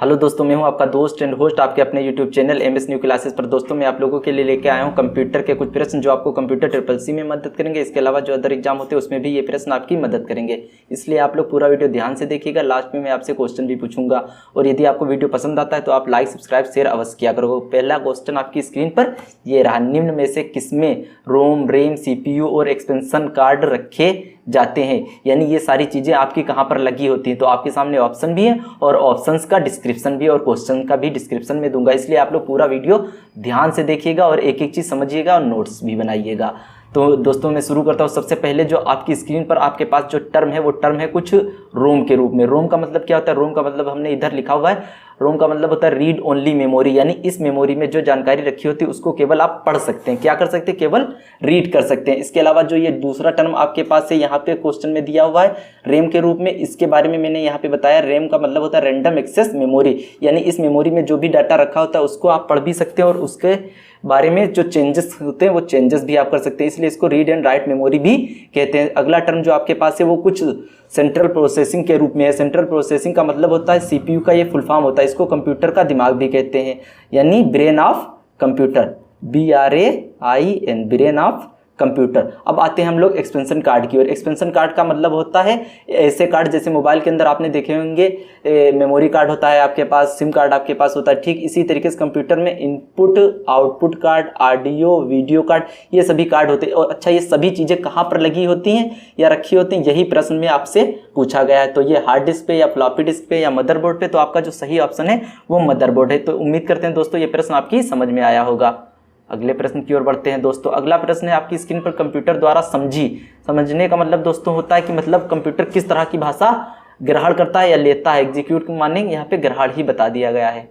Hello दोस्तों, मैं हूं आपका दोस्त एंड होस्ट आपके अपने YouTube channel MS new classes पर। दोस्तों मैं आप लोगों के लिए लेके आया हूं कंप्यूटर के कुछ प्रश्न जो आपको कंप्यूटर ट्रिपल सी में मदद करेंगे। इसके अलावा जो अदर एग्जाम होते हैं उसमें भी ये प्रश्न आपकी मदद करेंगे, इसलिए आप लोग पूरा वीडियो ध्यान से देखिएगा। लास्ट में मैं आपसे क्वेश्चन भी पूछूंगा और यदि आपको वीडियो पसंद आता है तो आप लाइक सब्सक्राइब शेयर अवश्य किया करो। पहला क्वेश्चन आपकी स्क्रीन पर ये रहा, निम्न में से किसमें रोम रैम सीपीयू और एक्सपेंशन कार्ड रखे जाते हैं, यानी ये सारी चीज़ें आपकी कहाँ पर लगी होती हैं। तो आपके सामने ऑप्शन भी है और ऑप्शंस का डिस्क्रिप्शन भी और क्वेश्चन का भी डिस्क्रिप्शन में दूंगा, इसलिए आप लोग पूरा वीडियो ध्यान से देखिएगा और एक एक चीज़ समझिएगा और नोट्स भी बनाइएगा। तो दोस्तों मैं शुरू करता हूँ। सबसे पहले जो आपकी स्क्रीन पर आपके पास जो टर्म है वो टर्म है कुछ रोम के रूप में। रोम का मतलब क्या होता है? रोम का मतलब हमने इधर लिखा हुआ है, रोम का मतलब होता है रीड ओनली मेमोरी, यानी इस मेमोरी में जो जानकारी रखी होती है उसको केवल आप पढ़ सकते हैं। क्या कर सकते हैं? केवल रीड कर सकते हैं। इसके अलावा जो ये दूसरा टर्म आपके पास है यहाँ पे क्वेश्चन में दिया हुआ है रैम के रूप में, इसके बारे में मैंने यहाँ पे बताया। रैम का मतलब होता है रैंडम एक्सेस मेमोरी, यानी इस मेमोरी में जो भी डाटा रखा होता है उसको आप पढ़ भी सकते हैं और उसके बारे में जो चेंजेस होते हैं वो चेंजेस भी आप कर सकते हैं, इसलिए इसको रीड एंड राइट मेमोरी भी कहते हैं। अगला टर्म जो आपके पास है वो कुछ सेंट्रल प्रोसेसिंग के रूप में है। सेंट्रल प्रोसेसिंग का मतलब होता है सीपीयू का ये फुल फॉर्म होता है, इसको कंप्यूटर का दिमाग भी कहते हैं, यानी brain of computer, BRAIN, brain of computer. अब आते हैं हम लोग एक्सपेंशन कार्ड की ओर। एक्सपेंशन कार्ड का मतलब होता है ऐसे कार्ड जैसे मोबाइल के अंदर आपने देखे होंगे मेमोरी कार्ड होता है आपके पास, सिम कार्ड आपके पास होता है, ठीक इसी तरीके से कंप्यूटर में input output card, audio video card, ये सभी कार्ड होते हैं। और अच्छा, ये सभी चीज़ें कहाँ पर लगी होती हैं या रखी होती हैं, यही प्रश्न में आपसे पूछा गया है। तो ये हार्ड डिस्क पे या फ्लॉपी डिस्क पे या मदरबोर्ड पे, तो आपका जो सही ऑप्शन है वो मदरबोर्ड है। तो उम्मीद करते हैं दोस्तों ये प्रश्न आपकी समझ में आया होगा। अगले प्रश्न की ओर बढ़ते हैं दोस्तों। अगला प्रश्न है आपकी स्क्रीन पर, कंप्यूटर द्वारा समझने का मतलब दोस्तों होता है कि मतलब कंप्यूटर किस तरह की भाषा ग्रहण करता है या लेता है। एग्जीक्यूट माने यहाँ पे ग्रहण ही बता दिया गया है,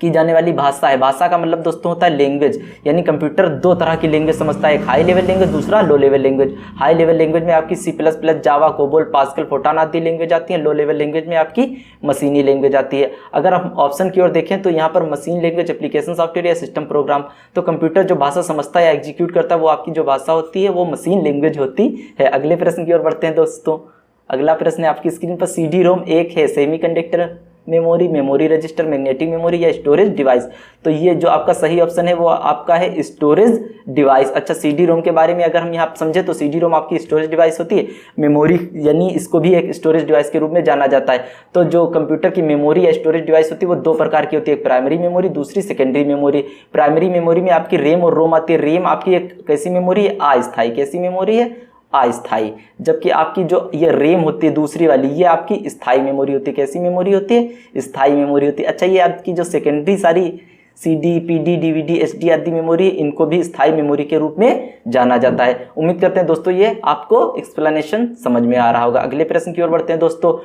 की जाने वाली भाषा है। भाषा का मतलब दोस्तों होता है लैंग्वेज, यानी कंप्यूटर दो तरह की लैंग्वेज समझता है, एक हाई लेवल लैंग्वेज, दूसरा low level language. High level language में आपकी C++, जावा, कोबोल, पास्कल, फोटान आदि लैंग्वेज आती है। लो लेवल लैंग्वेज में आपकी मशीनी लैंग्वेज आती है। अगर हम ऑप्शन की ओर देखें तो यहाँ पर मशीन लैंग्वेज, एप्लीकेशन सॉफ्टवेयर या सिस्टम प्रोग्राम। तो कंप्यूटर जो भाषा समझता है या एग्जीक्यूट करता है वो आपकी जो भाषा होती है वो मशीन लैंग्वेज होती है। अगले प्रश्न की ओर बढ़ते हैं दोस्तों। अगला प्रश्न है आपकी स्क्रीन पर, CD-ROM एक है semiconductor memory, memory register, magnetic memory या स्टोरेज डिवाइस। तो ये जो आपका सही ऑप्शन है वो आपका है स्टोरेज डिवाइस। अच्छा, CD-ROM के बारे में अगर हम यहाँ समझे तो CD-ROM आपकी स्टोरेज डिवाइस होती है, मेमोरी यानी इसको भी एक स्टोरेज डिवाइस के रूप में जाना जाता है। तो जो कंप्यूटर की मेमोरी या स्टोरेज डिवाइस होती है वो दो प्रकार की होती है, एक प्राइमरी मेमोरी, दूसरी सेकेंडरी मेमोरी। प्राइमरी मेमोरी में आपकी रैम और रोम आती है। रैम आपकी एक कैसी मेमोरी है? अस्थायी। कैसी मेमोरी है? अस्थाई। जबकि आपकी जो ये रैम होती है दूसरी वाली, ये आपकी स्थायी मेमोरी होती है। कैसी मेमोरी होती है? स्थायी मेमोरी होती है। अच्छा, ये आपकी जो सेकेंडरी सारी CD, PD, DVD, SD आदि मेमोरी, इनको भी स्थायी मेमोरी के रूप में जाना जाता है। उम्मीद करते हैं दोस्तों ये आपको एक्सप्लेनेशन समझ में आ रहा होगा। अगले प्रश्न की ओर बढ़ते हैं दोस्तों।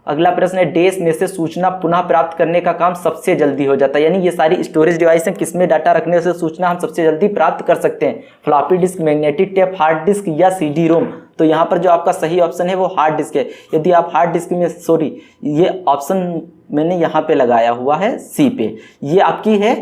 अगला प्रश्न है, डैश में से सूचना पुनः प्राप्त करने का काम सबसे जल्दी हो जाता है, यानी ये सारी स्टोरेज डिवाइस हैं, किसमें डाटा रखने से सूचना हम सबसे जल्दी प्राप्त कर सकते हैं? Floppy disk, magnetic tape, hard disk या CD-ROM। तो यहाँ पर जो आपका सही ऑप्शन है वो हार्ड डिस्क है। यदि आप हार्ड डिस्क में, सॉरी ये ऑप्शन मैंने यहाँ पे लगाया हुआ है C पे, ये आपकी है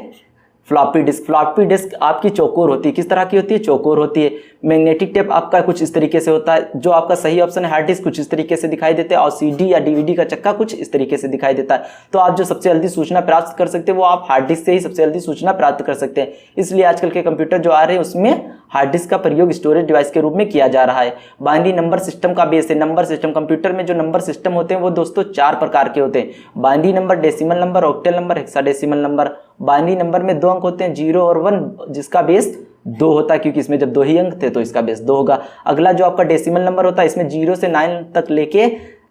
फ्लॉपी डिस्क। फ्लॉपी डिस्क आपकी चौकोर होती है। किस तरह की होती है? चौकोर होती है। मैग्नेटिक टेप आपका कुछ इस तरीके से होता है। जो आपका सही ऑप्शन है हार्ड डिस्क कुछ इस तरीके से दिखाई देते हैं और CD या DVD का चक्का कुछ इस तरीके से दिखाई देता है। तो आप जो सबसे जल्दी सूचना प्राप्त कर सकते हैं वो आप हार्ड डिस्क से ही सबसे जल्दी सूचना प्राप्त कर सकते हैं। इसलिए आजकल के कंप्यूटर जो आ रहे हैं उसमें हार्ड डिस्क का प्रयोग स्टोरेज डिवाइस के रूप में किया जा रहा है। बाइनरी नंबर सिस्टम का बेस है। नंबर सिस्टम, कंप्यूटर में जो नंबर सिस्टम होते हैं वो दोस्तों 4 प्रकार के होते हैं, binary number, decimal number, octal number, hexadecimal number. Binary number में 2 अंक होते हैं, 0 और 1, जिसका बेस 2 होता है क्योंकि इसमें जब 2 ही अंक थे तो इसका बेस 2 होगा। अगला जो आपका डेसिमल नंबर होता है इसमें 0 से 9 तक लेके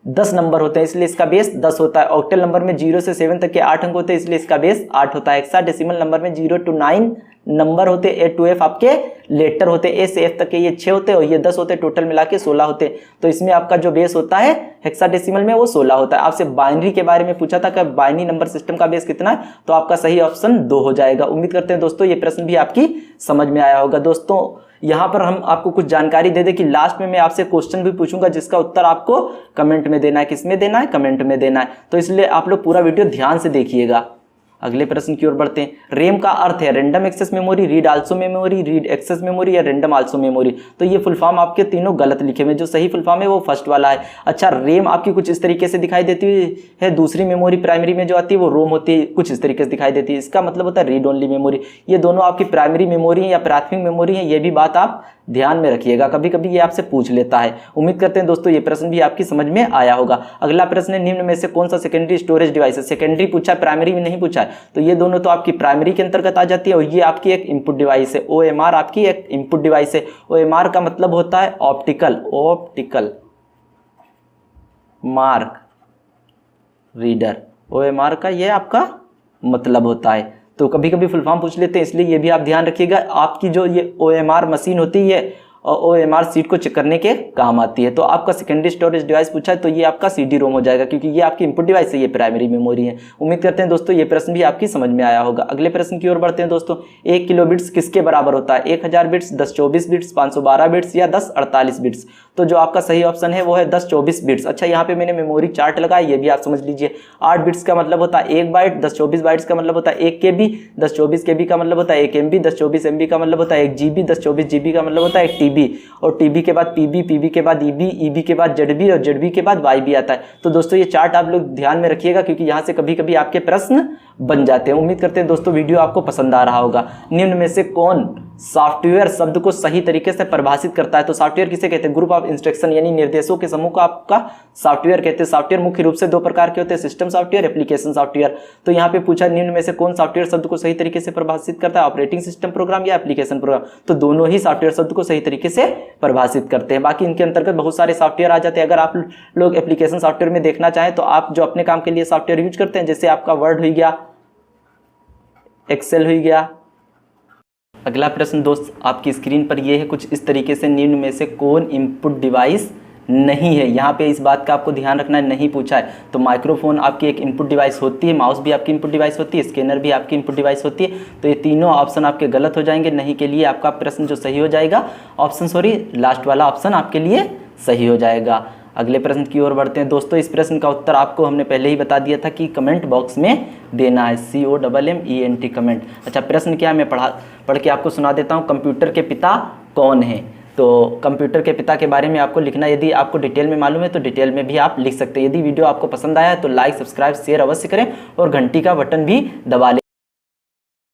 10 नंबर होते हैं, इसलिए इसका बेस 10 होता है। ऑक्टल नंबर में 0 से 7 तक के 8 अंक होते हैं, इसलिए इसका बेस 8 होता है। हेक्साडेसिमल नंबर में 0 to 9 नंबर होते, A to F आपके लेटर होते, A से F तक के ये 6 होते और ये 10 होते, टोटल मिला के 16 होते। तो इसमें आपका जो बेस होता है हेक्साडेसिमल में वो 16 होता है। आपसे बाइनरी के बारे में पूछा था कि बाइनरी नंबर सिस्टम का बेस कितना है, तो आपका सही ऑप्शन 2 हो जाएगा। उम्मीद करते हैं दोस्तों ये प्रश्न भी आपकी समझ में आया होगा। दोस्तों यहाँ पर हम आपको कुछ जानकारी दे दें कि लास्ट में मैं आपसे क्वेश्चन भी पूछूंगा जिसका उत्तर आपको कमेंट में देना है। किसमें देना है? कमेंट में देना है। तो इसलिए आप लोग पूरा वीडियो ध्यान से देखिएगा। अगले प्रश्न की ओर बढ़ते हैं। रैम का अर्थ है random access memory, read also memory, read access memory या रैंडम आल्सो मेमोरी। तो ये फुल फॉर्म आपके तीनों गलत लिखे हुए, जो सही फुल फॉर्म है वो फर्स्ट वाला है। अच्छा, रैम आपकी कुछ इस तरीके से दिखाई देती है, दूसरी मेमोरी प्राइमरी में जो आती है वो रोम होती है, कुछ इस तरीके से दिखाई देती है। इसका मतलब होता है रीड ओनली मेमोरी। ये दोनों आपकी प्राइमरी मेमोरी है या प्राथमिक मेमोरी है, ये भी बात आप ध्यान में रखिएगा, कभी कभी ये आपसे पूछ लेता है। उम्मीद करते हैं दोस्तों ये प्रश्न भी आपकी समझ में आया होगा। अगला प्रश्न है, निम्न में से कौन सा सेकेंडरी स्टोरेज डिवाइस है? सेकेंडरी पूछा है, प्राइमरी में नहीं पूछा है, तो ये दोनों तो आपकी प्राइमरी के अंतर्गत आ जाती है और ये आपकी एक इनपुट डिवाइस है। OMR आपकी एक इनपुट डिवाइस है। OMR का मतलब होता है ऑप्टिकल मार्क रीडर। OMR का ये आपका मतलब होता है। तो कभी कभी फुल फॉर्म पूछ लेते हैं, इसलिए ये भी आप ध्यान रखिएगा। आपकी जो ये OMR मशीन होती है और OMR सीट को चेक करने के काम आती है। तो आपका सेकेंडरी स्टोरेज डिवाइस पूछा है तो ये आपका CD-ROM हो जाएगा, क्योंकि ये आपकी इनपुट डिवाइस है, ये प्राइमरी मेमोरी है। उम्मीद करते हैं दोस्तों ये प्रश्न भी आपकी समझ में आया होगा। अगले प्रश्न की ओर बढ़ते हैं दोस्तों। 1 किलो बिट्स किसके बराबर होता है? 1000 बिट्स, 1024 बिट्स, 512 बिट्स या 1048 बिट्स। तो जो आपका सही ऑप्शन है वो है 1024 बिट्स। अच्छा, यहाँ पे मैंने मेमोरी चार्ट लगाया, ये भी आप समझ लीजिए। 8 बिट्स का मतलब होता है 1 बाइट, 1024 बाइट्स का मतलब होता है 1 KB, 1024 KB का मतलब होता है 1 MB, 1024 MB का मतलब होता है 1 GB, 1024 GB का मतलब होता है 1 TB, और TB के बाद PB, PB के बाद EB, EB के बाद ZB और ZB के बाद YB आता है। तो दोस्तों ये चार्ट आप लोग ध्यान में रखिएगा, क्योंकि यहाँ से कभी कभी आपके प्रश्न बन जाते हैं। उम्मीद करते हैं दोस्तों वीडियो आपको पसंद आ रहा होगा। निम्न में से कौन सॉफ्टवेयर शब्द को सही तरीके से परिभाषित करता है? तो सॉफ्टवेयर किसे कहते हैं? ग्रुप ऑफ इंस्ट्रक्शन यानी निर्देशों के समूह को आपका सॉफ्टवेयर कहते हैं। सॉफ्टवेयर मुख्य रूप से 2 प्रकार के होते हैं, सिस्टम सॉफ्टवेयर, एप्लीकेशन सॉफ्टवेयर। तो यहाँ पे पूछा निम्न में से कौन सॉफ्टवेयर शब्द को सही तरीके से परिभाषित करता है? ऑपरेटिंग सिस्टम प्रोग्राम या एप्लीकेशन प्रोग्राम। तो दोनों ही सॉफ्टवेयर शब्द को सही तरीके से परिभाषित करते हैं। बाकी इनके अंतर्गत बहुत सारे सॉफ्टवेयर आ जाते हैं। अगर आप लोग एप्लीकेशन सॉफ्टवेयर में देखना चाहें तो आप जो अपने काम के लिए सॉफ्टवेयर यूज करते हैं, जैसे आपका वर्ड हो गया, एक्सेल हो गया। अगला प्रश्न दोस्त आपकी स्क्रीन पर यह है कुछ इस तरीके से, निम्न में से कौन इनपुट डिवाइस नहीं है? यहाँ पे इस बात का आपको ध्यान रखना है, नहीं पूछा है। तो माइक्रोफोन आपकी एक इनपुट डिवाइस होती है, माउस भी आपकी इनपुट डिवाइस होती है, स्कैनर भी आपकी इनपुट डिवाइस होती है। तो ये तीनों ऑप्शन आपके गलत हो जाएंगे। नहीं के लिए आपका प्रश्न जो सही हो जाएगा लास्ट वाला ऑप्शन आपके लिए सही हो जाएगा। अगले प्रश्न की ओर बढ़ते हैं दोस्तों। इस प्रश्न का उत्तर आपको हमने पहले ही बता दिया था कि कमेंट बॉक्स में देना है, COMMENT कमेंट। अच्छा, प्रश्न क्या है मैं पढ़ के आपको सुना देता हूँ। कंप्यूटर के पिता कौन है? तो कंप्यूटर के पिता के बारे में आपको लिखना, यदि आपको डिटेल में मालूम है तो डिटेल में भी आप लिख सकते हैं। यदि वीडियो आपको पसंद आया है तो लाइक, सब्सक्राइब, शेयर अवश्य करें और घंटी का बटन भी दबा लें।